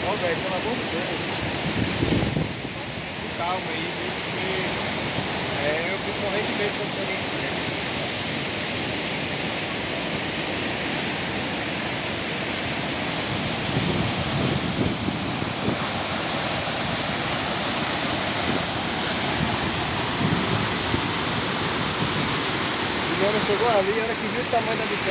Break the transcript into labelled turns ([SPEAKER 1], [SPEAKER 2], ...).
[SPEAKER 1] Ó, velho, pelo amor de Deus. Calma aí, viu? Porque eu fico morrendo de medo quando tem gente grande. Quando chegou ali, a hora que viu o tamanho da bicicleta.